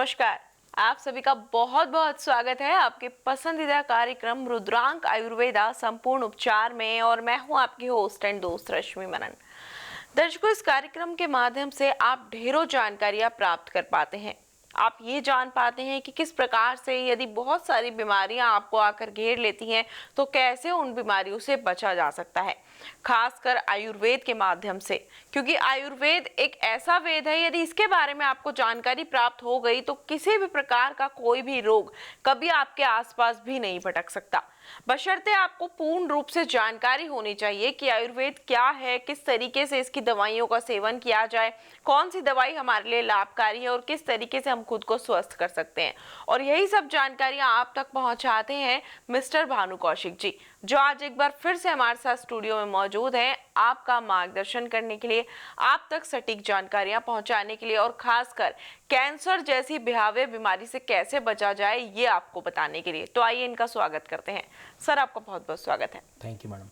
नमस्कार। आप सभी का बहुत बहुत स्वागत है आपके पसंदीदा कार्यक्रम रुद्रांक आयुर्वेदा संपूर्ण उपचार में, और मैं हूं आपकी होस्ट एंड दोस्त रश्मि मनन। दर्शकों, इस कार्यक्रम के माध्यम से आप ढेरों जानकारियां प्राप्त कर पाते हैं। आप ये जान पाते हैं कि किस प्रकार से यदि बहुत सारी बीमारियां आपको आकर घेर लेती हैं तो कैसे उन बीमारियों से बचा जा सकता है, खासकर आयुर्वेद के माध्यम से। क्योंकि आयुर्वेद एक ऐसा वेद है, यदि इसके बारे में आपको जानकारी प्राप्त हो गई तो किसी भी प्रकार का कोई भी रोग कभी आपके आसपास भी नहीं भटक सकता। बशर्ते आपको पूर्ण रूप से जानकारी होनी चाहिए कि आयुर्वेद क्या है, किस तरीके से इसकी दवाइयों का सेवन किया जाए, कौन सी दवाई हमारे लिए लाभकारी है और किस तरीके से हम खुद को स्वस्थ कर सकते हैं। और यही सब जानकारियां आप तक पहुंचाते हैं मिस्टर भानु कौशिक जी, जो आज एक बार फिर से हमारे साथ स्टूडियो में मौजूद हैं आपका मार्गदर्शन करने के लिए, आप तक सटीक जानकारियां पहुंचाने के लिए, और खासकर कैंसर जैसी भयावह बीमारी से कैसे बचा जाए ये आपको बताने के लिए। तो आइए इनका स्वागत करते हैं। सर, आपका बहुत बहुत स्वागत है। Thank you madam.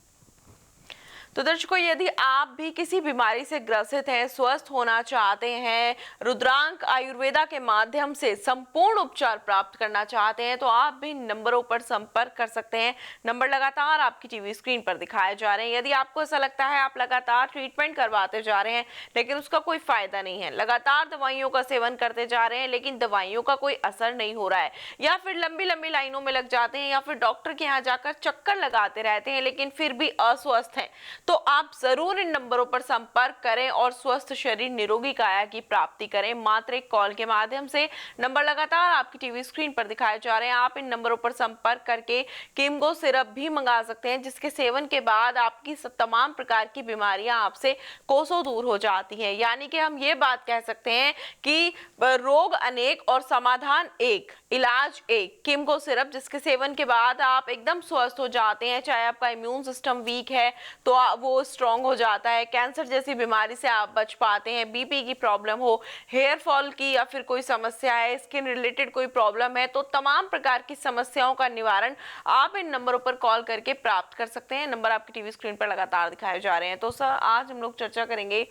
तो दर्शकों, यदि आप भी किसी बीमारी से ग्रसित हैं, स्वस्थ होना चाहते हैं, रुद्रांक आयुर्वेदा के माध्यम से संपूर्ण उपचार प्राप्त करना चाहते हैं, तो आप भी नंबरों पर संपर्क कर सकते हैं। नंबर लगातार आपकी टीवी स्क्रीन पर दिखाए जा रहे हैं। यदि आपको ऐसा लगता है आप लगातार ट्रीटमेंट करवाते जा रहे हैं लेकिन उसका कोई फायदा नहीं है, लगातार दवाइयों का सेवन करते जा रहे हैं लेकिन दवाइयों का कोई असर नहीं हो रहा है, या फिर लंबी लंबी लाइनों में लग जाते हैं, या फिर डॉक्टर के यहाँ जाकर चक्कर लगाते रहते हैं लेकिन फिर भी अस्वस्थ हैं, तो आप जरूर इन नंबरों पर संपर्क करें और स्वस्थ शरीर निरोगी काया की प्राप्ति करें। मात्र एक कॉल के माध्यम से। नंबर लगातार आपकी टीवी स्क्रीन पर दिखाए जा रहे हैं। आप इन नंबरों पर संपर्क करके किमगो सिरप भी मंगा सकते हैं, जिसके सेवन के बाद आपकी तमाम प्रकार की बीमारियां आपसे कोसों दूर हो जाती हैं। यानी कि हम ये बात कह सकते हैं कि रोग अनेक और समाधान एक, इलाज एक। किमगो सिरप, जिसके सेवन के बाद आप एकदम स्वस्थ हो जाते हैं। चाहे आपका इम्यून सिस्टम वीक है तो वो स्ट्रांग हो जाता है, कैंसर जैसी बीमारी से आप बच पाते हैं, बीपी की प्रॉब्लम हो, हेयर फॉल की या फिर कोई समस्या है, स्किन रिलेटेड कोई प्रॉब्लम है, तो तमाम प्रकार की समस्याओं का निवारण आप इन नंबरों पर कॉल करके प्राप्त कर सकते हैं। नंबर आपकी टीवी स्क्रीन पर लगातार दिखाए जा रहे हैं। तो सर, आज हम लोग चर्चा करेंगे,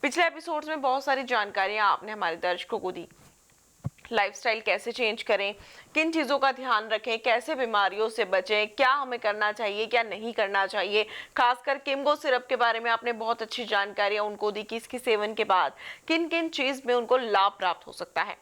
पिछले एपिसोड्स में बहुत सारी जानकारियां आपने हमारे दर्शकों को दी। लाइफस्टाइल कैसे चेंज करें, किन चीज़ों का ध्यान रखें, कैसे बीमारियों से बचें, क्या हमें करना चाहिए, क्या नहीं करना चाहिए। खासकर किमगो सिरप के बारे में आपने बहुत अच्छी जानकारियां उनको दी कि इसके सेवन के बाद किन किन चीज़ में उनको लाभ प्राप्त हो सकता है।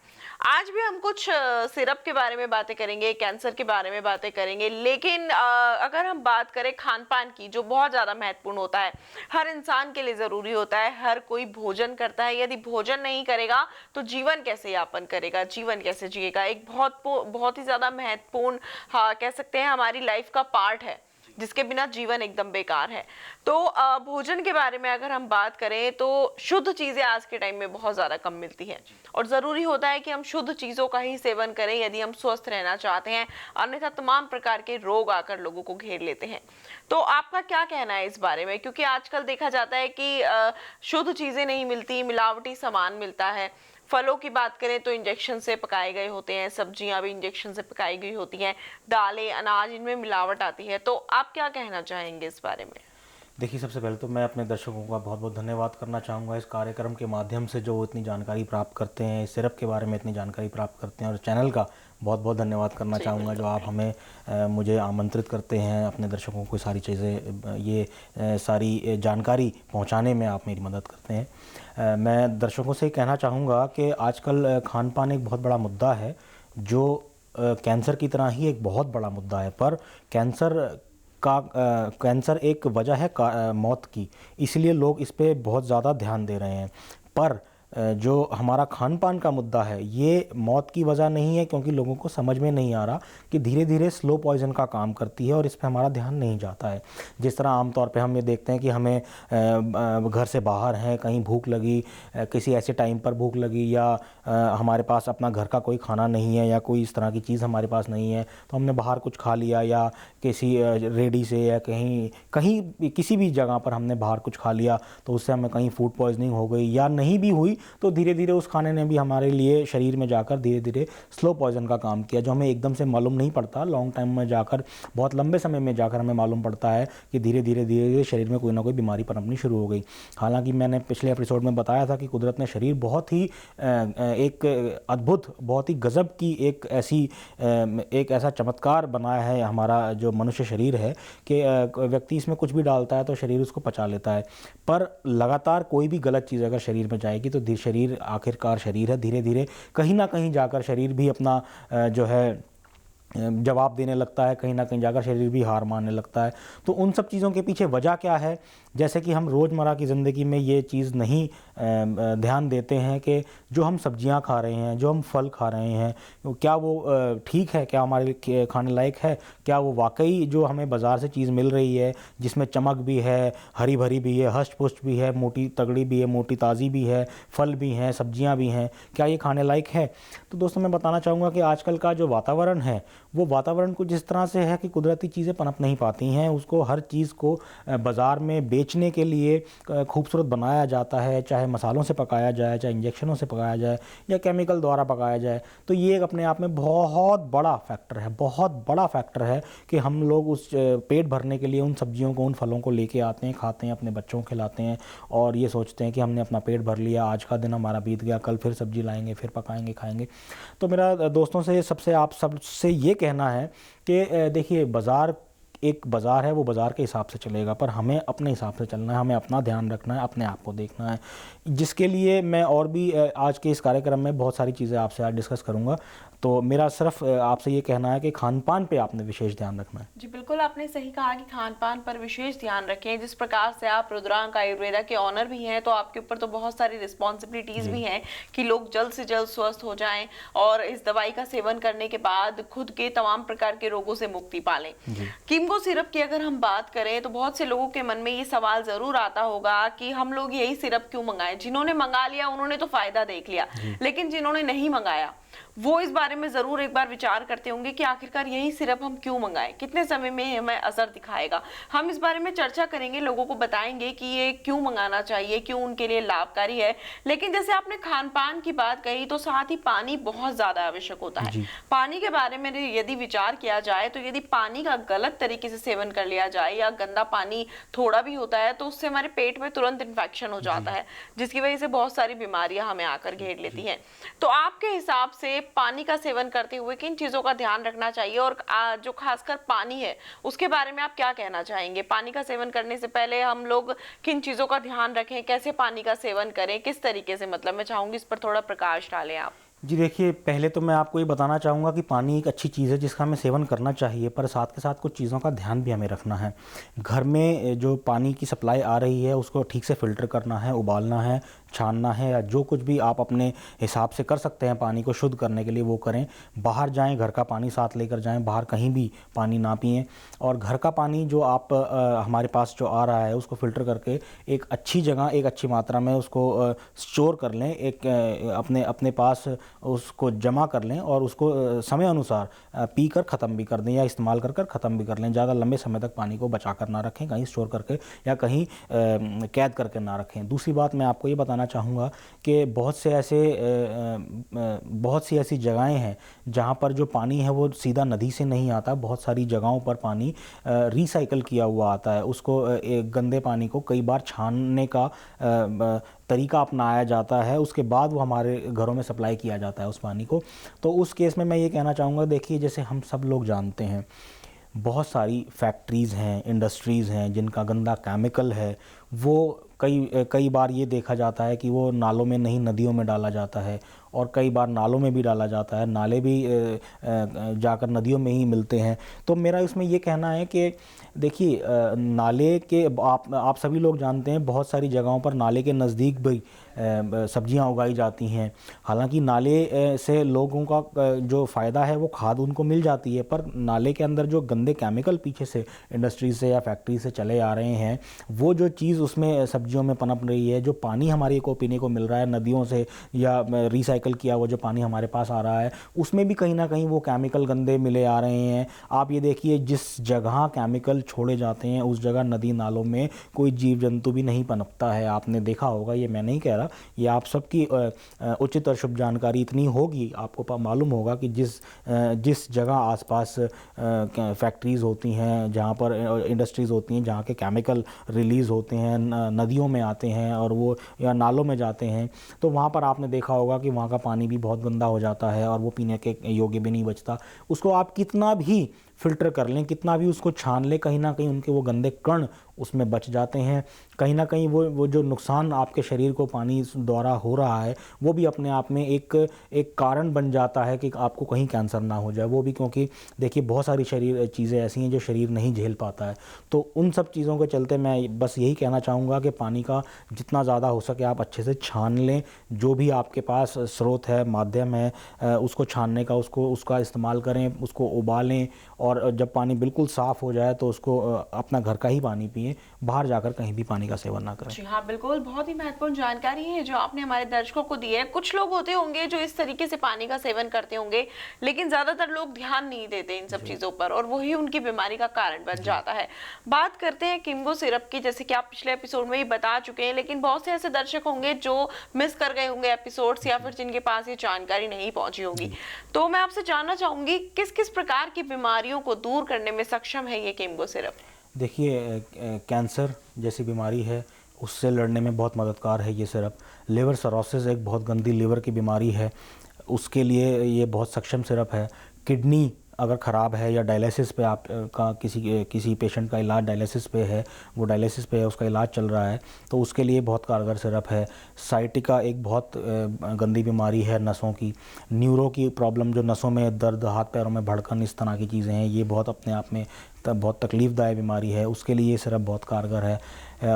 आज भी हम कुछ सिरप के बारे में बातें करेंगे, कैंसर के बारे में बातें करेंगे, लेकिन अगर हम बात करें खान पान की, जो बहुत ज़्यादा महत्वपूर्ण होता है, हर इंसान के लिए ज़रूरी होता है। हर कोई भोजन करता है, यदि भोजन नहीं करेगा तो जीवन कैसे यापन करेगा, जीवन कैसे जिएगा। एक बहुत ही ज़्यादा महत्वपूर्ण, हाँ कह सकते हैं, हमारी लाइफ का पार्ट है, जिसके बिना जीवन एकदम बेकार है। तो भोजन के बारे में अगर हम बात करें तो शुद्ध चीज़ें आज के टाइम में बहुत ज़्यादा कम मिलती हैं, और ज़रूरी होता है कि हम शुद्ध चीज़ों का ही सेवन करें यदि हम स्वस्थ रहना चाहते हैं, अन्यथा तमाम प्रकार के रोग आकर लोगों को घेर लेते हैं। तो आपका क्या कहना है इस बारे में? क्योंकि आजकल देखा जाता है कि शुद्ध चीज़ें नहीं मिलती, मिलावटी सामान मिलता है। फलों की बात करें तो इंजेक्शन से पकाए गए होते हैं, सब्जियां भी इंजेक्शन से पकाई गई होती हैं, दालें, अनाज, इनमें मिलावट आती है। तो आप क्या कहना चाहेंगे इस बारे में? देखिए, सबसे पहले तो मैं अपने दर्शकों का बहुत बहुत धन्यवाद करना चाहूँगा इस कार्यक्रम के माध्यम से, जो इतनी जानकारी प्राप्त करते हैं, इस सिरप के बारे में इतनी जानकारी प्राप्त करते हैं, और चैनल का बहुत बहुत धन्यवाद करना चाहूँगा जो आप हमें मुझे आमंत्रित करते हैं अपने दर्शकों को सारी चीज़ें, ये सारी जानकारी पहुँचाने में आप मेरी मदद करते हैं। मैं दर्शकों से कहना चाहूँगा कि आजकल खान पान एक बहुत बड़ा मुद्दा है, जो कैंसर की तरह ही एक बहुत बड़ा मुद्दा है। पर कैंसर एक वजह है मौत की, इसलिए लोग इस पे बहुत ज़्यादा ध्यान दे रहे हैं। पर जो हमारा खान पान का मुद्दा है, ये मौत की वजह नहीं है, क्योंकि लोगों को समझ में नहीं आ रहा कि धीरे धीरे स्लो पॉइजन का काम करती है और इस पे हमारा ध्यान नहीं जाता है। जिस तरह आमतौर पे हम ये देखते हैं कि हमें घर से बाहर हैं, कहीं भूख लगी, किसी ऐसे टाइम पर भूख लगी, या हमारे पास अपना घर का कोई खाना नहीं है, या कोई इस तरह की चीज़ हमारे पास नहीं है, तो हमने बाहर कुछ खा लिया, या किसी रेडी से, या कहीं किसी भी जगह पर हमने बाहर कुछ खा लिया, तो उससे हमें कहीं फूड पॉइजनिंग हो गई, या नहीं भी हुई तो धीरे धीरे उस खाने ने भी हमारे लिए शरीर में जाकर धीरे धीरे स्लो पॉइजन का काम किया, जो हमें एकदम से मालूम नहीं पड़ता। लॉन्ग टाइम में जाकर, बहुत लंबे समय में जाकर हमें मालूम पड़ता है कि धीरे धीरे शरीर में कोई ना कोई बीमारी पनपनी शुरू हो गई। हालांकि मैंने पिछले एपिसोड में बताया था कि कुदरत ने शरीर बहुत ही एक अद्भुत, बहुत ही गजब की एक ऐसा चमत्कार बनाया है हमारा जो मनुष्य शरीर है कि व्यक्ति इसमें कुछ भी डालता है तो शरीर उसको पचा लेता है। पर लगातार कोई भी गलत चीज़ अगर शरीर में जाएगी तो शरीर आखिरकार शरीर है, धीरे धीरे कहीं ना कहीं जाकर शरीर भी अपना जो है जवाब देने लगता है, कहीं ना कहीं जाकर शरीर भी हार मानने लगता है। तो उन सब चीज़ों के पीछे वजह क्या है, जैसे कि हम रोज़मर्रा की ज़िंदगी में ये चीज़ नहीं ध्यान देते हैं कि जो हम सब्जियां खा रहे हैं, जो हम फल खा रहे हैं, क्या वो ठीक है, क्या हमारे लिए खाने लायक है, क्या वो वाकई जो हमें बाज़ार से चीज़ मिल रही है जिसमें चमक भी है, हरी भरी भी है, हष्ट पुष्ट भी है, मोटी तगड़ी भी है, मोटी ताज़ी भी है, फल भी हैं, सब्जियां भी हैं, क्या ये खाने लायक है? तो दोस्तों मैं बताना चाहूँगा कि आजकल का जो वातावरण है वो वातावरण कुछ इस तरह से है कि कुदरती चीज़ें पनप नहीं पाती हैं। उसको हर चीज़ को बाज़ार में बेचने के लिए खूबसूरत बनाया जाता है, चाहे मसालों से पकाया जाए, चाहे इंजेक्शनों से पकाया जाए या केमिकल द्वारा पकाया जाए। तो ये एक अपने आप में बहुत बड़ा फैक्टर है, बहुत बड़ा फैक्टर है कि हम लोग उस पेट भरने के लिए उन सब्जियों को, उन फलों को लेके आते हैं, खाते हैं, अपने बच्चों को खिलाते हैं और ये सोचते हैं कि हमने अपना पेट भर लिया, आज का दिन हमारा बीत गया, कल फिर सब्जी लाएंगे, फिर पकाएंगे, खाएंगे। तो मेरा दोस्तों से आप सबसे ये कहना है कि देखिए, एक बाज़ार है, वो बाज़ार के हिसाब से चलेगा, पर हमें अपने हिसाब से चलना है, हमें अपना ध्यान रखना है, अपने आप को देखना है, जिसके लिए मैं और भी आज के इस कार्यक्रम में बहुत सारी चीज़ें आपसे आज डिस्कस करूँगा। तो मेरा सिर्फ आपसे ये कहना है कि खान पान पे आपने विशेष ध्यान रखना है। जी बिल्कुल, आपने सही कहा कि खान पान पर विशेष ध्यान रखें। जिस प्रकार से आप रुद्रांक आयुर्वेदा के ऑनर भी हैं, तो आपके ऊपर तो बहुत सारी रिस्पॉन्सिबिलिटीज भी हैं कि लोग जल्द से जल्द स्वस्थ हो जाएं और इस दवाई का सेवन करने के बाद खुद के तमाम प्रकार के रोगों से मुक्ति पालें। किमगो सिरप की अगर हम बात करें तो बहुत से लोगों के मन में ये सवाल जरूर आता होगा कि हम लोग यही सिरप क्यों मंगाएं। जिन्होंने मंगा लिया उन्होंने तो फायदा देख लिया, लेकिन जिन्होंने नहीं मंगाया वो इस बारे में जरूर एक बार विचार करते होंगे कि आखिरकार यही सिरप हम क्यों मंगाएं, कितने समय में हमें असर दिखाएगा। हम इस बारे में चर्चा करेंगे, लोगों को बताएंगे कि ये क्यों मंगाना चाहिए, क्यों उनके लिए लाभकारी है। लेकिन जैसे आपने खान पान की बात कही तो साथ ही पानी बहुत ज्यादा आवश्यक होता है। पानी के बारे में यदि विचार किया जाए तो यदि पानी का गलत तरीके से सेवन कर लिया जाए या गंदा पानी थोड़ा भी होता है तो उससे हमारे पेट में तुरंत इन्फेक्शन हो जाता है, जिसकी वजह से बहुत सारी बीमारियां हमें आकर घेर लेती हैं। तो आपके हिसाब से पानी का सेवन करते हुए किन चीजों का ध्यान रखना चाहिए और जो खासकर पानी है उसके बारे में आप क्या कहना चाहेंगे? पानी का सेवन करने से पहले हम लोग किन चीजों का ध्यान रखें, कैसे पानी का सेवन करें, किस तरीके से, मतलब मैं चाहूंगी इस पर थोड़ा प्रकाश डालें आप। जी देखिए, पहले तो मैं आपको ये बताना चाहूँगा कि पानी एक अच्छी चीज़ है जिसका हमें सेवन करना चाहिए, पर साथ के साथ कुछ चीज़ों का ध्यान भी हमें रखना है। घर में जो पानी की सप्लाई आ रही है उसको ठीक से फ़िल्टर करना है, उबालना है, छानना है, या जो कुछ भी आप अपने हिसाब से कर सकते हैं पानी को शुद्ध करने के लिए वो करें। बाहर जाएं, घर का पानी साथ लेकर जाएं, बाहर कहीं भी पानी ना पिएं। और घर का पानी जो आप हमारे पास जो आ रहा है उसको फ़िल्टर करके एक अच्छी जगह, एक अच्छी मात्रा में उसको स्टोर कर लें, एक अपने पास उसको जमा कर लें और उसको समय अनुसार पी कर ख़त्म भी कर दें या इस्तेमाल कर ख़त्म भी कर लें। ज़्यादा लंबे समय तक पानी को बचा कर ना रखें, कहीं स्टोर करके या कहीं कैद करके ना रखें। दूसरी बात मैं आपको ये बताना चाहूँगा कि बहुत सी ऐसी जगहें हैं जहाँ पर जो पानी है वो सीधा नदी से नहीं आता। बहुत सारी जगहों पर पानी रिसाइकल किया हुआ आता है। उसको गंदे पानी को कई बार छानने का तरीका अपनाया जाता है, उसके बाद वो हमारे घरों में सप्लाई किया जाता है उस पानी को। तो उस केस में मैं ये कहना चाहूँगा, देखिए जैसे हम सब लोग जानते हैं बहुत सारी फैक्ट्रीज़ हैं, इंडस्ट्रीज़ हैं जिनका गंदा केमिकल है वो कई बार ये देखा जाता है कि वो नालों में नहीं नदियों में डाला जाता है, और कई बार नालों में भी डाला जाता है, नाले भी जाकर नदियों में ही मिलते हैं। तो मेरा इसमें ये कहना है कि देखिए नाले के आप सभी लोग जानते हैं बहुत सारी जगहों पर नाले के नज़दीक भी सब्जियां उगाई जाती हैं। हालांकि नाले से लोगों का जो फ़ायदा है वो खाद उनको मिल जाती है, पर नाले के अंदर जो गंदे केमिकल पीछे से इंडस्ट्रीज से या फैक्ट्री से चले आ रहे हैं, वो जो चीज़ उसमें सब्जियों में पनप रही है, जो पानी हमारे को पीने को मिल रहा है नदियों से या रिसाइकल रिसाइकल किया हुआ जो पानी हमारे पास आ रहा है उसमें भी कहीं ना कहीं वो केमिकल गंदे मिले आ रहे हैं। आप ये देखिए जिस जगह केमिकल छोड़े जाते हैं उस जगह नदी नालों में कोई जीव जंतु भी नहीं पनपता है। आपने देखा होगा, ये मैं नहीं कह रहा, ये आप सबकी उचित और शुभ जानकारी इतनी होगी, आपको मालूम होगा कि जिस जगह आसपास फैक्ट्रीज़ होती हैं, जहाँ पर इंडस्ट्रीज़ होती हैं, जहाँ के केमिकल रिलीज़ होते हैं, नदियों में आते हैं और वो या नालों में जाते हैं, तो वहाँ पर आपने देखा होगा कि वहाँ का पानी भी बहुत गंदा हो जाता है और वो पीने के योग्य भी नहीं बचता। उसको आप कितना भी फ़िल्टर कर लें, कितना भी उसको छान लें, कहीं ना कहीं उनके वो गंदे कण उसमें बच जाते हैं। कहीं ना कहीं वो जो नुकसान आपके शरीर को पानी द्वारा हो रहा है वो भी अपने आप में एक कारण बन जाता है कि आपको कहीं कैंसर ना हो जाए। वो भी क्योंकि देखिए बहुत सारी चीज़ें ऐसी हैं जो शरीर नहीं झेल पाता है। तो उन सब चीज़ों के चलते मैं बस यही कहना चाहूँगा कि पानी का जितना ज़्यादा हो सके आप अच्छे से छान लें। जो भी आपके पास स्रोत है, माध्यम है, उसको छानने का उसका इस्तेमाल करें, उसको उबालें और जब पानी बिल्कुल साफ़ हो जाए तो उसको अपना घर का ही पानी पिएं, बाहर जाकर कहीं भी पानी का सेवन ना करें। जी हाँ, बिल्कुल, बहुत ही महत्वपूर्ण जानकारी है जो आपने हमारे दर्शकों को दी है। कुछ लोग होते होंगे जो इस तरीके से पानी का सेवन करते होंगे, लेकिन ज्यादातर लोग ध्यान नहीं देते इन सब चीजों पर और वही उनकी बीमारी का कारण बन जाता है। बात करते हैं किम्बो सिरप की, जैसे कि आप पिछले एपिसोड में ही बता चुके हैं, लेकिन बहुत से ऐसे दर्शक होंगे जो मिस कर गए होंगे एपिसोड्स या फिर जिनके पास ये जानकारी नहीं पहुंची होगी। तो मैं आपसे जानना चाहूंगी किस किस प्रकार की बीमारियों को दूर करने में सक्षम है ये किम्बो सिरप? देखिए कैंसर जैसी बीमारी है उससे लड़ने में बहुत मददगार है ये सिरप। लिवर सरोसिस एक बहुत गंदी लिवर की बीमारी है, उसके लिए ये बहुत सक्षम सिरप है। किडनी अगर ख़राब है या डायलिसिस पे आप का किसी पेशेंट का इलाज डायलिसिस पे है, वो डायलिसिस पे है, उसका इलाज चल रहा है, तो उसके लिए बहुत कारगर सिरप है। साइटिका एक बहुत गंदी बीमारी है नसों की। न्यूरो की प्रॉब्लम, जो नसों में दर्द, हाथ पैरों में भड़कन, इस तरह की चीज़ें हैं, ये बहुत अपने आप में बहुत तकलीफ़दायक बीमारी है, उसके लिए ये सिरप बहुत कारगर है।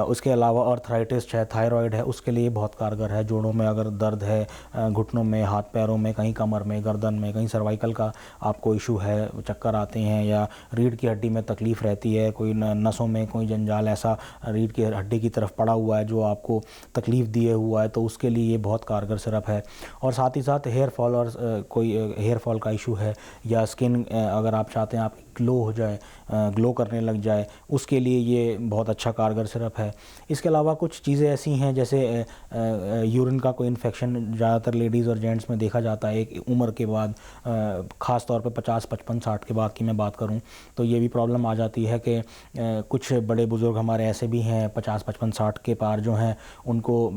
उसके अलावा अर्थराइटिस है, थायराइड है, उसके लिए बहुत कारगर है। जोड़ों में अगर दर्द है, घुटनों में, हाथ पैरों में, कहीं कमर में, गर्दन में, कहीं सर्वाइकल का आपको इशू है, चक्कर आते हैं या रीढ़ की हड्डी में तकलीफ़ रहती है, कोई नसों में कोई जंजाल ऐसा रीढ़ की हड्डी की तरफ पड़ा हुआ है जो आपको तकलीफ़ दिए हुआ है, तो उसके लिए ये बहुत कारगर सिरप है। और साथ ही साथ हेयर फॉल और कोई हेयर फॉल का इशू है या स्किन अगर आप चाहते हैं आप ग्लो हो जाए, ग्लो करने लग जाए, उसके लिए ये बहुत अच्छा कारगर सिरप है। इसके अलावा कुछ चीज़ें ऐसी हैं जैसे यूरिन का कोई इन्फेक्शन ज़्यादातर लेडीज़ और जेंट्स में देखा जाता है एक उम्र के बाद, ख़ास तौर पे 50, 55, 60 के बाद की मैं बात करूं, तो ये भी प्रॉब्लम आ जाती है कि कुछ बड़े बुज़ुर्ग हमारे ऐसे भी हैं 50, 55, 60 के पार जो हैं, उनको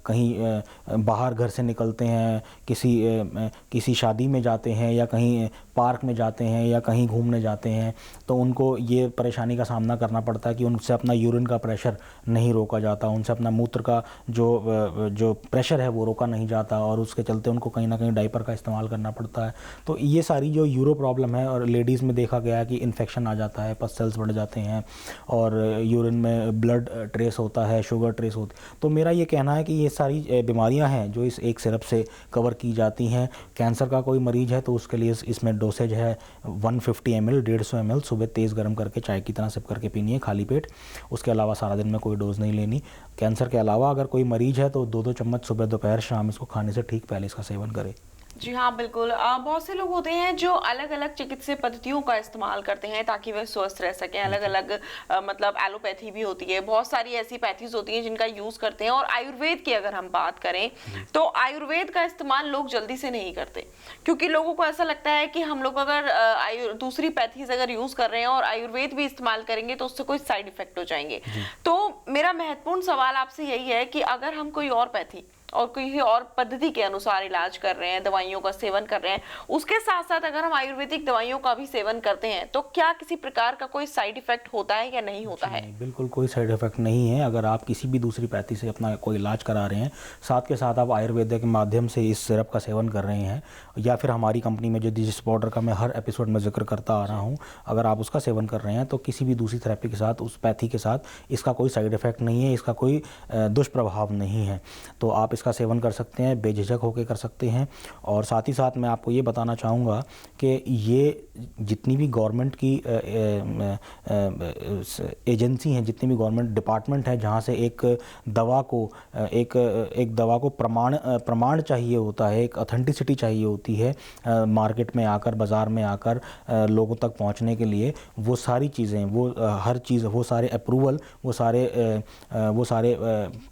कहीं बाहर घर से निकलते हैं, किसी शादी में जाते हैं या कहीं पार्क में जाते हैं या कहीं घूमने जाते हैं, तो उनको ये परेशानी का सामना करना पड़ता है कि उनसे अपना यूरिन का प्रेशर नहीं रोका जाता, उनसे अपना मूत्र का जो प्रेशर है वो रोका नहीं जाता और उसके चलते उनको कहीं ना कहीं डायपर का इस्तेमाल करना पड़ता है। तो ये सारी जो यूरो प्रॉब्लम है, और लेडीज़ में देखा गया है कि इन्फेक्शन आ जाता है, पस सेल्स बढ़ जाते हैं और यूरिन में ब्लड ट्रेस होता है, शुगर ट्रेस होती है। तो मेरा ये कहना है कि ये सारी बीमारियाँ हैं जो इस एक सिरप से कवर की जाती हैं। कैंसर का कोई मरीज़ है तो उसके लिए इसमें डोसेज है 150 ml, 150 ml, सुबह तेज़ गर्म करके चाय की तरह सिप करके पीनी है खाली पेट। उसके अलावा सारा दिन में कोई डोज नहीं लेनी। कैंसर के अलावा अगर कोई मरीज़ है तो 2-2 चम्मच सुबह, दोपहर, शाम इसको खाने से ठीक पहले इसका सेवन करे। जी हाँ, बिल्कुल। बहुत से लोग होते हैं जो अलग अलग चिकित्सीय पद्धतियों का इस्तेमाल करते हैं ताकि वह स्वस्थ रह सकें। अलग अलग मतलब एलोपैथी भी होती है, बहुत सारी ऐसी पैथीज होती हैं जिनका यूज करते हैं। और आयुर्वेद की अगर हम बात करें तो आयुर्वेद का इस्तेमाल लोग जल्दी से नहीं करते, क्योंकि लोगों को ऐसा लगता है कि हम लोग अगर दूसरी पैथीज अगर यूज कर रहे हैं और आयुर्वेद भी इस्तेमाल करेंगे तो उससे कोई साइड इफेक्ट हो जाएंगे। तो मेरा महत्वपूर्ण सवाल आपसे यही है कि अगर हम कोई और पैथी और किसी और पद्धति के अनुसार इलाज कर रहे हैं, दवाइयों का सेवन कर रहे हैं, उसके साथ साथ अगर हम आयुर्वेदिक दवाइयों का भी सेवन करते हैं, तो क्या किसी प्रकार का कोई साइड इफेक्ट होता है या नहीं होता है? बिल्कुल कोई साइड इफेक्ट नहीं है। अगर आप किसी भी दूसरी पैथी से अपना कोई इलाज करा रहे हैं, साथ के साथ आप आयुर्वेद के माध्यम से इस सिरप का सेवन कर रहे हैं, या फिर हमारी कंपनी में जो जिस पाउडर का मैं हर एपिसोड में जिक्र करता आ रहा हूँ, अगर आप उसका सेवन कर रहे हैं तो किसी भी दूसरी थेरेपी के साथ, उस पैथी के साथ इसका कोई साइड इफेक्ट नहीं है, इसका कोई दुष्प्रभाव नहीं है। तो आप इसका सेवन कर सकते हैं, बेझिझक होकर कर सकते हैं। और साथ ही साथ मैं आपको ये बताना चाहूँगा कि ये जितनी भी गवर्नमेंट की एजेंसी हैं, जितनी भी गवर्नमेंट डिपार्टमेंट है जहाँ से एक दवा को प्रमाण चाहिए होता है, एक ऑथेंटिसिटी चाहिए होती है मार्केट में आकर, बाज़ार में आकर लोगों तक पहुँचने के लिए, वो सारी चीज़ें, वो हर चीज़, वो सारे अप्रूवल, वो सारे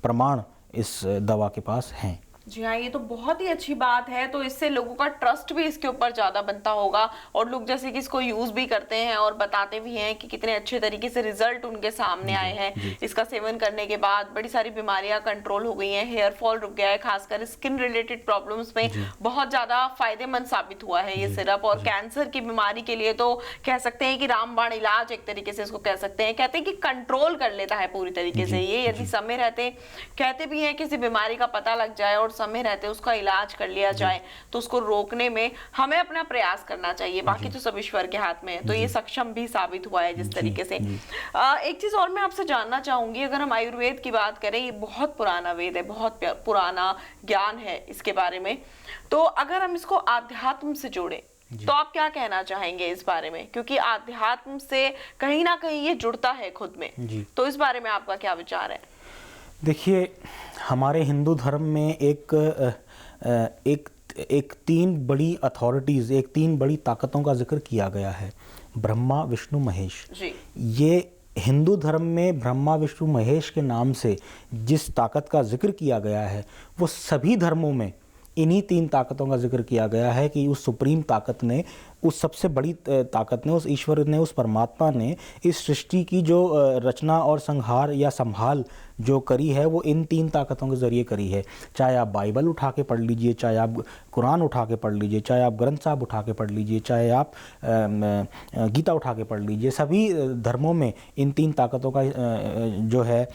प्रमाण इस दवा के पास हैं। जी हाँ, ये तो बहुत ही अच्छी बात है। तो इससे लोगों का ट्रस्ट भी इसके ऊपर ज्यादा बनता होगा और लोग जैसे कि इसको यूज भी करते हैं और बताते भी हैं कि कितने अच्छे तरीके से रिजल्ट उनके सामने आए हैं। इसका सेवन करने के बाद बड़ी सारी बीमारियां कंट्रोल हो गई हैं, हेयर फॉल रुक गया है, खासकर स्किन रिलेटेड प्रॉब्लम्स में बहुत ज्यादा फायदेमंद साबित हुआ है ये सिरप। और कैंसर की बीमारी के लिए तो कह सकते हैं कि रामबाण इलाज एक तरीके से इसको कह सकते हैं। कहते हैं कि कंट्रोल कर लेता है पूरी तरीके से ये, यदि समय रहते, कहते भी हैं किसी बीमारी का पता लग जाए और समय रहते उसका इलाज कर लिया जाए तो उसको रोकने में हमें अपना प्रयास करना चाहिए, बाकी तो सब ईश्वर के हाथ में है। तो ये सक्षम भी साबित हुआ है जिस तरीके से। एक चीज और मैं आपसे जानना चाहूंगी, अगर हम आयुर्वेद की बात करें, ये बहुत पुराना वेद है, बहुत पुराना ज्ञान है इसके बारे में, तो अगर हम इसको आध्यात्म से जोड़े तो आप क्या कहना चाहेंगे इस बारे में? क्योंकि आध्यात्म से कहीं ना कहीं ये जुड़ता है खुद में, तो इस बारे में आपका क्या विचार है? देखिए, हमारे हिंदू धर्म में एक तीन बड़ी अथॉरिटीज़, एक तीन बड़ी ताकतों का जिक्र किया गया है, ब्रह्मा, विष्णु, महेश जी। ये हिंदू धर्म में ब्रह्मा, विष्णु, महेश के नाम से जिस ताकत का जिक्र किया गया है, वो सभी धर्मों में इन्हीं तीन ताकतों का जिक्र किया गया है कि उस सुप्रीम ताकत ने, उस सबसे बड़ी ताकत ने, उस ईश्वर ने, उस परमात्मा ने इस सृष्टि की जो रचना और संहार या संभाल जो करी है, वो इन तीन ताकतों के ज़रिए करी है। चाहे आप बाइबल उठा के पढ़ लीजिए, चाहे आप कुरान उठा के पढ़ लीजिए, चाहे आप ग्रंथ साहब उठा के पढ़ लीजिए, चाहे आप गीता उठा के पढ़ लीजिए, सभी धर्मों में इन तीन ताकतों का जो है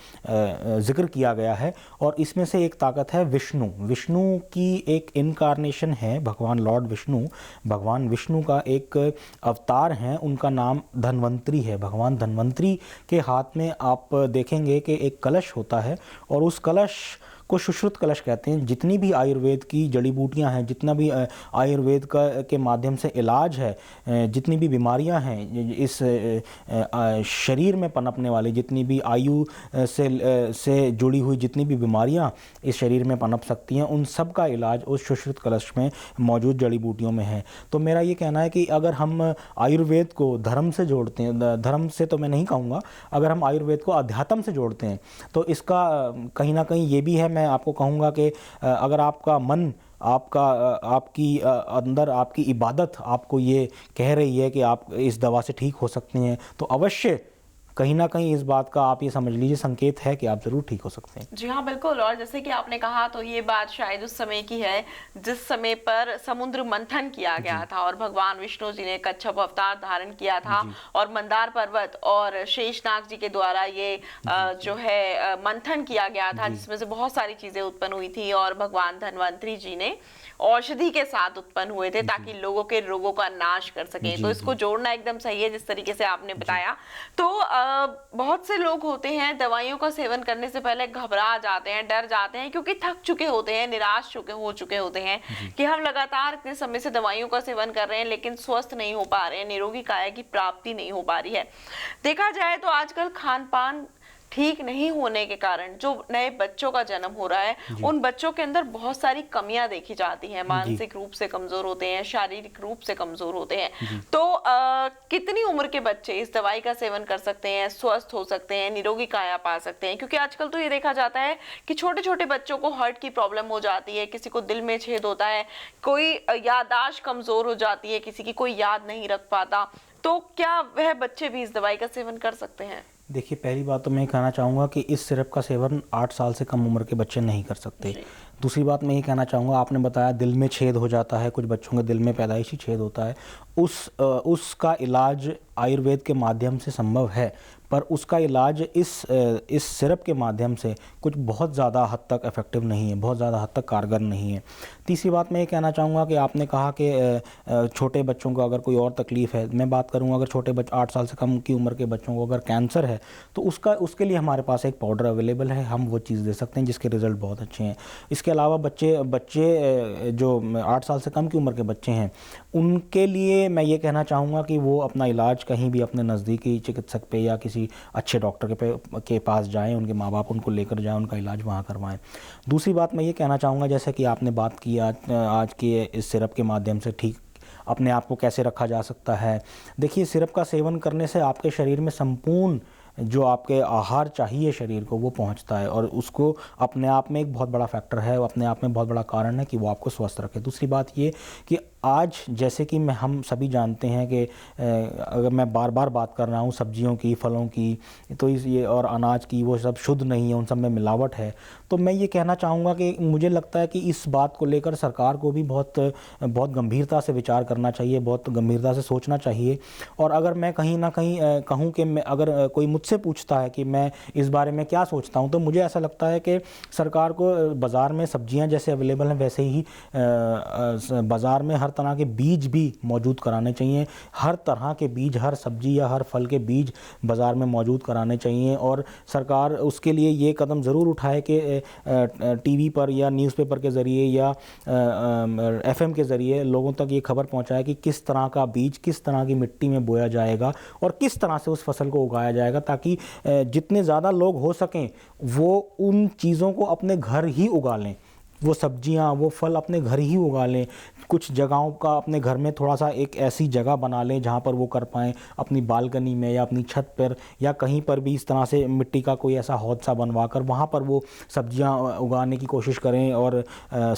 जिक्र किया गया है। और इसमें से एक ताकत है विष्णु। विष्णु की एक इनकारनेशन है भगवान लॉर्ड विष्णु। भगवान विष्णु का एक अवतार हैं, उनका नाम धन्वंतरी है। भगवान धन्वंतरी के हाथ में आप देखेंगे कि एक कलश होता है और उस कलश को सुश्रुत कलश कहते हैं। जितनी भी आयुर्वेद की जड़ी बूटियां हैं, जितना भी आयुर्वेद के माध्यम से इलाज है, जितनी भी बीमारियां हैं इस शरीर में पनपने वाली, जितनी भी आयु से जुड़ी हुई जितनी भी बीमारियां इस शरीर में पनप सकती हैं, उन सब का इलाज उस सुश्रुत कलश में मौजूद जड़ी बूटियों में है। तो मेरा ये कहना है कि अगर हम आयुर्वेद को धर्म से जोड़ते हैं, धर्म से तो मैं नहीं कहूँगा, अगर हम आयुर्वेद को अध्यात्म से जोड़ते हैं तो इसका कहीं ना कहीं ये भी है, मैं आपको कहूँगा कि अगर आपका मन, आपकी अंदर आपकी इबादत आपको ये कह रही है कि आप इस दवा से ठीक हो सकते हैं, तो अवश्य कहीं ना कहीं इस बात का आप ये समझ लीजिए संकेत है कि आप जरूर ठीक हो सकते हैं। जी हाँ, बिल्कुल। और जैसे कि आपने कहा, तो ये बात शायद उस समय की है जिस समय पर समुद्र मंथन किया गया था और भगवान विष्णु जी ने कच्छप अवतार धारण किया था और मंदार पर्वत और शेषनाग जी के द्वारा ये जो है मंथन किया गया था, जिसमें से बहुत सारी चीजें उत्पन्न हुई थी और भगवान धन्वंतरी जी ने औषधि के साथ उत्पन्न हुए थे ताकि लोगों के रोगों का नाश कर सकें। तो इसको जोड़ना एकदम सही है जिस तरीके से आपने बताया। तो बहुत से लोग होते हैं दवाइयों का सेवन करने से पहले घबरा जाते हैं, डर जाते हैं, क्योंकि थक चुके होते हैं, निराश हो चुके होते हैं कि हम लगातार इतने समय से दवाइयों का सेवन कर रहे हैं लेकिन स्वस्थ नहीं हो पा रहे हैं, निरोगी काया की प्राप्ति नहीं हो पा रही है। देखा जाए तो आजकल खान पान ठीक नहीं होने के कारण जो नए बच्चों का जन्म हो रहा है, उन बच्चों के अंदर बहुत सारी कमियां देखी जाती हैं। मानसिक रूप से कमजोर होते हैं, शारीरिक रूप से कमजोर होते हैं। तो कितनी उम्र के बच्चे इस दवाई का सेवन कर सकते हैं, स्वस्थ हो सकते हैं, निरोगी काया पा सकते हैं? क्योंकि आजकल तो ये देखा जाता है कि छोटे छोटे बच्चों को हार्ट की प्रॉब्लम हो जाती है, किसी को दिल में छेद होता है, कोई याददाश्त कमजोर हो जाती है, किसी की कोई याद नहीं रख पाता। तो क्या वह बच्चे भी इस दवाई का सेवन कर सकते हैं? देखिए, पहली बात तो मैं कहना चाहूँगा कि इस सिरप का सेवन 8 साल से कम उम्र के बच्चे नहीं कर सकते। दूसरी बात मैं ये कहना चाहूँगा, आपने बताया दिल में छेद हो जाता है, कुछ बच्चों के दिल में पैदाइशी छेद होता है, उसका इलाज आयुर्वेद के माध्यम से संभव है, पर उसका इलाज इस सिरप के माध्यम से कुछ बहुत ज़्यादा हद तक इफ़ेक्टिव नहीं है, बहुत ज़्यादा हद तक कारगर नहीं है। तीसरी बात मैं ये कहना चाहूँगा कि आपने कहा कि छोटे बच्चों को अगर कोई और तकलीफ़ है, मैं बात करूँ अगर छोटे 8 साल से कम की उम्र के बच्चों को अगर कैंसर है तो उसके लिए हमारे पास एक पाउडर अवेलेबल है, हम वो चीज़ दे सकते हैं जिसके रिज़ल्ट बहुत अच्छे हैं। इसके अलावा बच्चे जो 8 साल से कम की उम्र के बच्चे हैं उनके लिए मैं ये कहना चाहूँगा कि वो अपना इलाज कहीं भी अपने नज़दीकी चिकित्सक पे या किसी अच्छे डॉक्टर के पास जाएं, उनके माँ बाप उनको लेकर जाएं, उनका इलाज वहाँ करवाएं। दूसरी बात मैं ये कहना चाहूँगा, जैसे कि आपने बात की आज के इस सिरप के माध्यम से ठीक अपने आप को कैसे रखा जा सकता है। देखिए, सिरप का सेवन करने से आपके शरीर में संपूर्ण जो आपके आहार चाहिए शरीर को वो पहुंचता है और उसको अपने आप में एक बहुत बड़ा फैक्टर है, अपने आप में बहुत बड़ा कारण है कि वो आपको स्वस्थ रखे। दूसरी बात ये कि आज जैसे कि हम सभी जानते हैं कि अगर मैं बार बार बात कर रहा हूँ सब्जियों की, फलों की, तो ये और अनाज की, वो सब शुद्ध नहीं है, उन सब में मिलावट है। तो मैं ये कहना चाहूँगा कि मुझे लगता है कि इस बात को लेकर सरकार को भी बहुत गंभीरता से विचार करना चाहिए, बहुत गंभीरता से सोचना चाहिए। और अगर मैं कहीं ना कहीं कहूँ कि मैं अगर कोई मुझसे पूछता है कि मैं इस बारे में क्या सोचता हूँ, तो मुझे ऐसा लगता है कि सरकार को बाज़ार में सब्जियाँ जैसे अवेलेबल हैं वैसे ही बाज़ार में हर तरह के बीज भी मौजूद कराने चाहिए। हर तरह के बीज, हर सब्जी या हर फल के बीज बाज़ार में मौजूद कराने चाहिए। और सरकार उसके लिए ये कदम ज़रूर उठाए कि टीवी पर या न्यूज़पेपर के ज़रिए या एफएम के ज़रिए लोगों तक ये खबर पहुंचाए कि किस तरह का बीज किस तरह की मिट्टी में बोया जाएगा और किस तरह से उस फसल को उगाया जाएगा, ताकि जितने ज़्यादा लोग हो सकें वो उन चीज़ों को अपने घर ही उगा लें, वो सब्जियां, वो फल अपने घर ही उगा लें। कुछ जगहों का अपने घर में थोड़ा सा एक ऐसी जगह बना लें जहाँ पर वो कर पाएँ, अपनी बालकनी में या अपनी छत पर या कहीं पर भी इस तरह से मिट्टी का कोई ऐसा हौद सा बनवा कर वहाँ पर वो सब्जियां उगाने की कोशिश करें और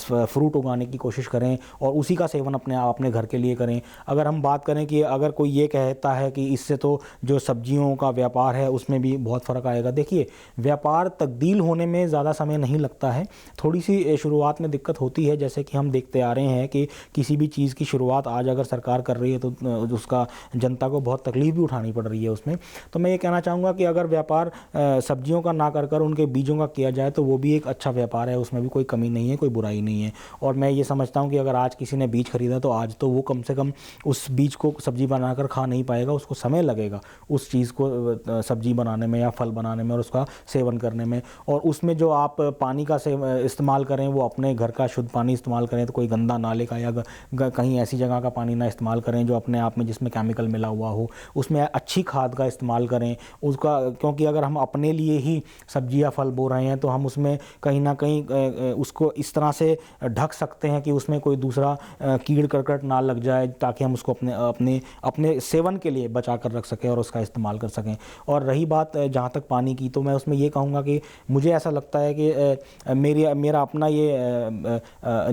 फ्रूट उगाने की कोशिश करें और उसी का सेवन अपने घर के लिए करें। अगर हम बात करें कि अगर कोई ये कहता है कि इससे तो जो सब्जियों का व्यापार है उसमें भी बहुत फ़र्क आएगा, देखिए व्यापार तब्दील होने में ज़्यादा समय नहीं लगता है। थोड़ी सी शुरुआत में दिक्कत होती है, जैसे कि हम देखते आ रहे हैं कि किसी भी चीज़ की शुरुआत आज अगर सरकार कर रही है तो उसका जनता को बहुत तकलीफ भी उठानी पड़ रही है उसमें। तो मैं ये कहना चाहूँगा कि अगर व्यापार सब्जियों का ना कर उनके बीजों का किया जाए तो वो भी एक अच्छा व्यापार है, उसमें भी कोई कमी नहीं है, कोई बुराई नहीं है। और मैं ये समझता हूँ कि अगर आज किसी ने बीज खरीदा तो आज तो वो कम से कम उस बीज को सब्जी बनाकर खा नहीं पाएगा, उसको समय लगेगा उस चीज़ को सब्जी बनाने में या फल बनाने में और उसका सेवन करने में। और उसमें जो आप पानी का इस्तेमाल करें वो अपने घर का शुद्ध पानी इस्तेमाल करें, तो कोई गंदा नाले का या कहीं ऐसी जगह का पानी ना इस्तेमाल करें जो अपने आप में जिसमें केमिकल मिला हुआ हो। उसमें अच्छी खाद का इस्तेमाल करें उसका, क्योंकि अगर हम अपने लिए ही सब्जी या फल बो रहे हैं तो हम उसमें कहीं ना कहीं उसको इस तरह से ढक सकते हैं कि उसमें कोई दूसरा कीड़ करकट ना लग जाए, ताकि हम उसको अपने सेवन के लिए बचा कर रख सकें और उसका इस्तेमाल कर सकें। और रही बात जहाँ तक पानी की, तो मैं उसमें ये कहूँगा कि मुझे ऐसा लगता है कि मेरा अपना ये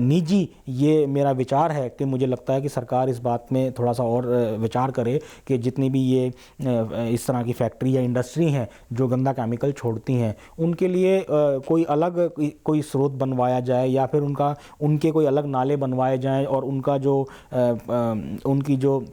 निजी ये मेरा विचार है कि मुझे लगता है कि सरकार इस बात में थोड़ा सा और विचार करे कि जितनी भी ये इस तरह की फैक्ट्री या इंडस्ट्री हैं जो गंदा केमिकल छोड़ती हैं उनके लिए कोई अलग कोई स्रोत बनवाया जाए या फिर उनके कोई अलग नाले बनवाए जाएं और उनकी जो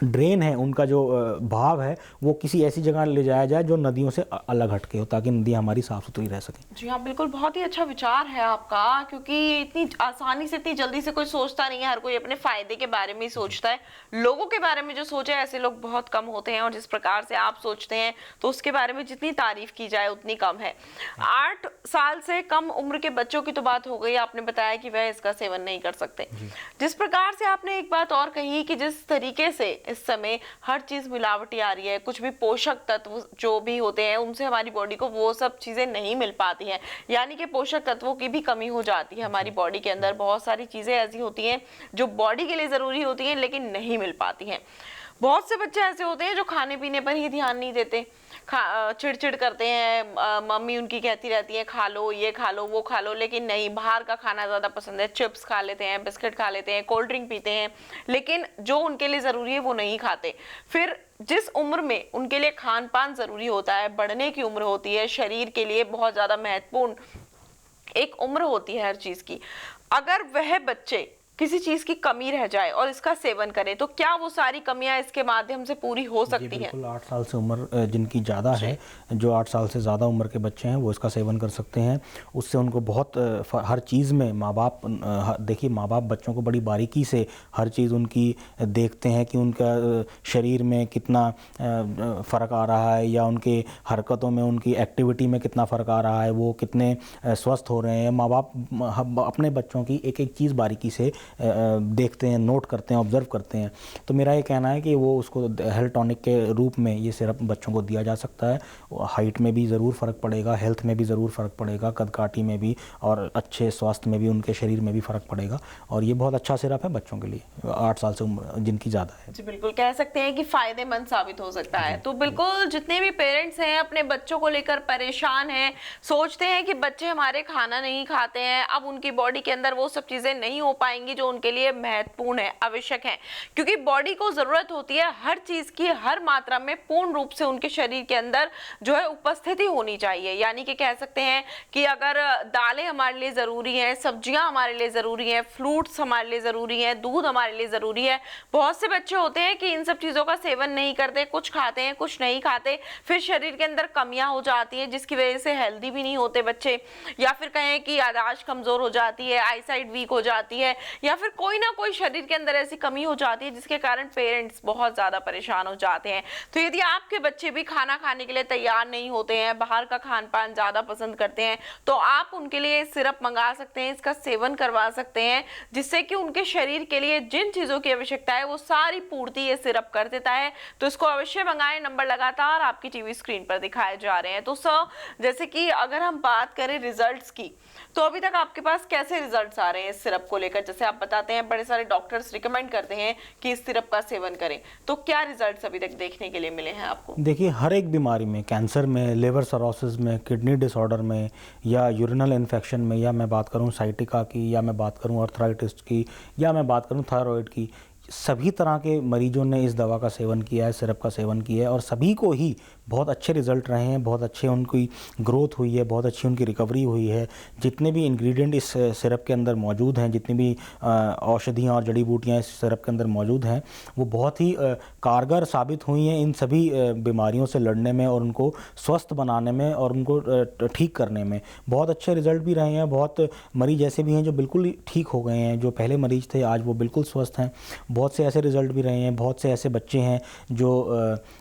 ड्रेन है, उनका जो भाव है वो किसी ऐसी जगह ले जाया जाए जो नदियों से अलग हटके हो, ताकि नदी हमारी साफ सुथरी रह सके। जी हाँ, बिल्कुल, बहुत ही अच्छा विचार है आपका, क्योंकि इतनी आसानी से, इतनी जल्दी से कोई सोचता नहीं है, हर कोई अपने फायदे के बारे में ही सोचता है। लोगों के बारे में जो सोचे ऐसे लोग बहुत कम होते हैं, और जिस प्रकार से आप सोचते हैं तो उसके बारे में जितनी तारीफ की जाए उतनी कम है। 8 साल से कम उम्र के बच्चों की तो बात हो गई, आपने बताया कि वह इसका सेवन नहीं कर सकते। जिस प्रकार से आपने एक बात और कही कि जिस तरीके से इस समय हर चीज मिलावटी आ रही है, कुछ भी पोषक तत्व जो भी होते हैं उनसे हमारी बॉडी को वो सब चीजें नहीं मिल पाती हैं, यानी कि पोषक तत्वों की भी कमी हो जाती है हमारी बॉडी के अंदर। बहुत सारी चीजें ऐसी होती हैं जो बॉडी के लिए जरूरी होती हैं लेकिन नहीं मिल पाती हैं। बहुत से बच्चे ऐसे होते हैं जो खाने पीने पर ही ध्यान नहीं देते, चिड़चिड़ करते हैं, मम्मी उनकी कहती रहती है खा लो, ये खा लो, वो खा लो, लेकिन नहीं, बाहर का खाना ज़्यादा पसंद है, चिप्स खा लेते हैं, बिस्किट खा लेते हैं, कोल्ड ड्रिंक पीते हैं, लेकिन जो उनके लिए ज़रूरी है वो नहीं खाते। फिर जिस उम्र में उनके लिए खान पान ज़रूरी होता है, बढ़ने की उम्र होती है, शरीर के लिए बहुत ज़्यादा महत्वपूर्ण एक उम्र होती है हर चीज़ की, अगर वह बच्चे किसी चीज की कमी रह जाए और इसका सेवन करें, तो क्या वो सारी कमियां इसके माध्यम से पूरी हो सकती हैं? बिल्कुल, 8 साल से उम्र जिनकी ज़्यादा है, जो 8 साल से ज़्यादा उम्र के बच्चे हैं वो इसका सेवन कर सकते हैं। उससे उनको बहुत हर चीज़ में माँ बाप, देखिए माँ बाप बच्चों को बड़ी बारीकी से हर चीज़ उनकी देखते हैं कि उनका शरीर में कितना फ़र्क आ रहा है, या उनके हरकतों में, उनकी एक्टिविटी में कितना फ़र्क आ रहा है, वो कितने स्वस्थ हो रहे हैं। माँ बाप अपने बच्चों की एक एक चीज़ बारीकी से देखते हैं, नोट करते हैं, ऑब्जर्व करते हैं। तो मेरा ये कहना है कि वो उसको हेल्थ टॉनिक के रूप में ये सिरप बच्चों को दिया जा सकता है। हाइट में भी ज़रूर फ़र्क पड़ेगा, हेल्थ में भी ज़रूर फ़र्क पड़ेगा, कदकाठी में भी, और अच्छे स्वास्थ्य में भी, उनके शरीर में भी फ़र्क पड़ेगा। और ये बहुत अच्छा सिरप है बच्चों के लिए 8 साल से उम्र जिनकी ज़्यादा है। जी बिल्कुल, कह सकते हैं कि फायदेमंद साबित हो सकता है। तो बिल्कुल, जितने भी पेरेंट्स हैं अपने बच्चों को लेकर परेशान हैं, सोचते हैं कि बच्चे हमारे खाना नहीं खाते हैं, अब उनकी बॉडी के अंदर वो सब चीजें नहीं हो पाएंगी जो उनके लिए महत्वपूर्ण है, आवश्यक है, क्योंकि बॉडी को जरूरत होती है हर चीज की हर मात्रा में पूर्ण रूप से उनके शरीर के अंदर जो है उपस्थिति होनी चाहिए। यानी कि कह सकते हैं कि अगर दालें हमारे लिए जरूरी हैं, सब्जियां हमारे लिए जरूरी हैं, फ्रूट्स हमारे लिए जरूरी हैं, दूध हमारे लिए जरूरी है, बहुत से बच्चे होते हैं कि इन सब चीजों का सेवन नहीं करते, कुछ खाते हैं कुछ नहीं खाते, फिर शरीर के अंदर कमियां हो जाती हैं जिसकी वजह से हेल्दी भी नहीं होते बच्चे, या फिर कहें कि याददाश्त कमजोर हो जाती है, आईसाइट वीक हो जाती है, या फिर कोई ना कोई शरीर के अंदर ऐसी कमी हो जाती है जिसके कारण पेरेंट्स बहुत ज्यादा परेशान हो जाते हैं। तो यदि आपके बच्चे भी खाना खाने के लिए तैयार नहीं होते हैं, बाहर का खान पान ज्यादा पसंद करते हैं, तो आप उनके लिए सिरप मंगा सकते हैं, इसका सेवन करवा सकते हैं, जिससे कि उनके शरीर के लिए जिन चीजों की आवश्यकता है वो सारी पूर्ति ये सिरप कर देता है। तो इसको अवश्य मंगाएं, नंबर लगातार आपकी टीवी स्क्रीन पर दिखाए जा रहे हैं। तो सर, जैसे कि अगर हम बात करें रिजल्ट्स की, तो अभी तक आपके पास कैसे रिजल्ट्स आ रहे हैं इस सिरप को लेकर? जैसे आप बताते हैं बड़े सारे डॉक्टर्स रिकमेंड करते हैं कि इस सिरप का सेवन करें, तो क्या रिजल्ट्स अभी तक देखने के लिए मिले हैं आपको? देखिए, हर एक बीमारी में, कैंसर में, लिवर सरोसिस में, किडनी डिसऑर्डर में, या यूरिनल इन्फेक्शन में, या मैं बात करूं साइटिका की, या मैं बात करूं आर्थराइटिस की, या मैं बात करूं थायराइड की, सभी तरह के मरीजों ने इस दवा का सेवन किया है, सिरप का सेवन किया है, और सभी को ही बहुत अच्छे रिजल्ट रहे हैं, बहुत अच्छे उनकी ग्रोथ हुई है, बहुत अच्छी उनकी रिकवरी हुई है। जितने भी इंग्रेडिएंट इस सिरप के अंदर मौजूद हैं, जितनी भी औषधियाँ और जड़ी बूटियाँ इस सिरप के अंदर मौजूद हैं, वो बहुत ही कारगर साबित हुई हैं इन सभी बीमारियों से लड़ने में, और उनको स्वस्थ बनाने में, और उनको ठीक करने में। बहुत अच्छे रिजल्ट भी रहे हैं। बहुत मरीज ऐसे भी हैं जो बिल्कुल ठीक हो गए हैं, जो पहले मरीज थे आज वो बिल्कुल स्वस्थ हैं। बहुत से ऐसे रिजल्ट भी रहे हैं। बहुत से ऐसे बच्चे हैं जो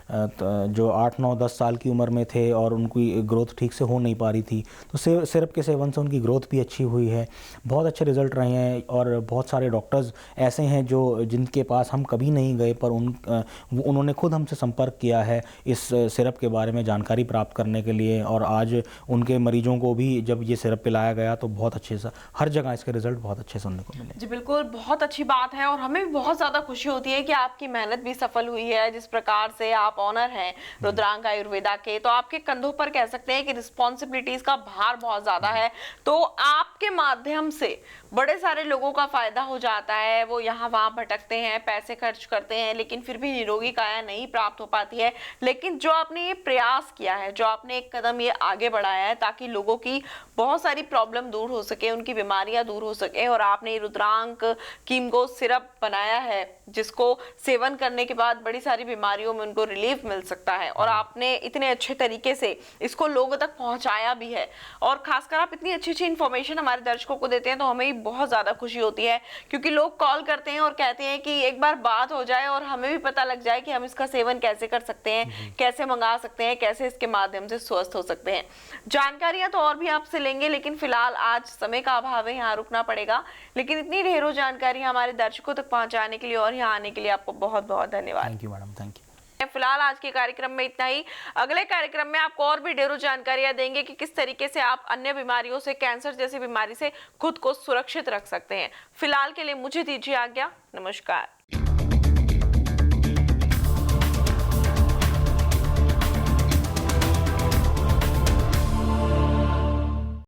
8, 9, 10 साल की उम्र में थे और उनकी ग्रोथ ठीक से हो नहीं पा रही थी, तो सिरप के सेवन से उनकी ग्रोथ भी अच्छी हुई है। बहुत अच्छे रिजल्ट रहे हैं। और बहुत सारे डॉक्टर्स ऐसे हैं जिनके पास हम कभी नहीं गए, पर उन्होंने खुद हमसे संपर्क किया है इस सिरप के बारे में जानकारी प्राप्त करने के लिए, और आज उनके मरीजों को भी जब ये सिरप पिलाया गया तो बहुत अच्छे से हर जगह इसके रिजल्ट बहुत अच्छे सुनने को मिले। जी बिल्कुल, बहुत अच्छी बात है, और हमें भी बहुत ज़्यादा खुशी होती है कि आपकी मेहनत भी सफल हुई है। जिस प्रकार से आप ऑनर हैं रुद्रांक आयुर्वेदा के, तो आपके कंधों पर कह सकते हैं कि रिस्पॉन्सिबिलिटीज का भार बहुत ज़्यादा है। तो आपके माध्यम से बड़े सारे लोगों का फायदा हो जाता है। वो यहाँ वहाँ भटकते हैं, पैसे खर्च करते हैं, लेकिन फिर भी निरोगी काया नहीं प्राप्त हो पाती है। लेकिन जो आपने ये प्रयास किया है, जो आपने एक कदम ये आगे बढ़ाया है ताकि लोगों की बहुत सारी प्रॉब्लम दूर हो सके, उनकी बीमारियां दूर हो सके, और आपने रुद्रांक कीमगो सिरप बनाया है जिसको सेवन करने के बाद बड़ी सारी बीमारियों में उनको रिलीफ मिल सकता है, और आपने इतने अच्छे तरीके से इसको लोगों तक पहुंचाया भी है। और खासकर आप इतनी अच्छी अच्छी इन्फॉर्मेशन हमारे दर्शकों को देते हैं, तो हमें बहुत ज्यादा खुशी होती है, क्योंकि लोग कॉल करते हैं और कहते हैं कि एक बार बात हो जाए और हमें भी पता लग जाए कि हम इसका सेवन कैसे कर सकते हैं, कैसे मंगा सकते हैं, कैसे इसके माध्यम से स्वस्थ हो सकते हैं। जानकारियां तो और भी आपसे लेंगे, लेकिन फिलहाल आज समय का अभाव है, यहाँ रुकना पड़ेगा। लेकिन इतनी ढेरों जानकारी हमारे दर्शकों तक पहुंचाने के लिए और यहाँ आने के लिए आपको बहुत बहुत धन्यवाद। Thank you madam, thank you. फिलहाल आज के कार्यक्रम में इतना ही। अगले कार्यक्रम में आपको और भी ढेरों जानकारियां देंगे कि किस तरीके से आप अन्य बीमारियों से, कैंसर जैसी बीमारी से खुद को सुरक्षित रख सकते हैं। फिलहाल के लिए मुझे दीजिए आज्ञा। नमस्कार।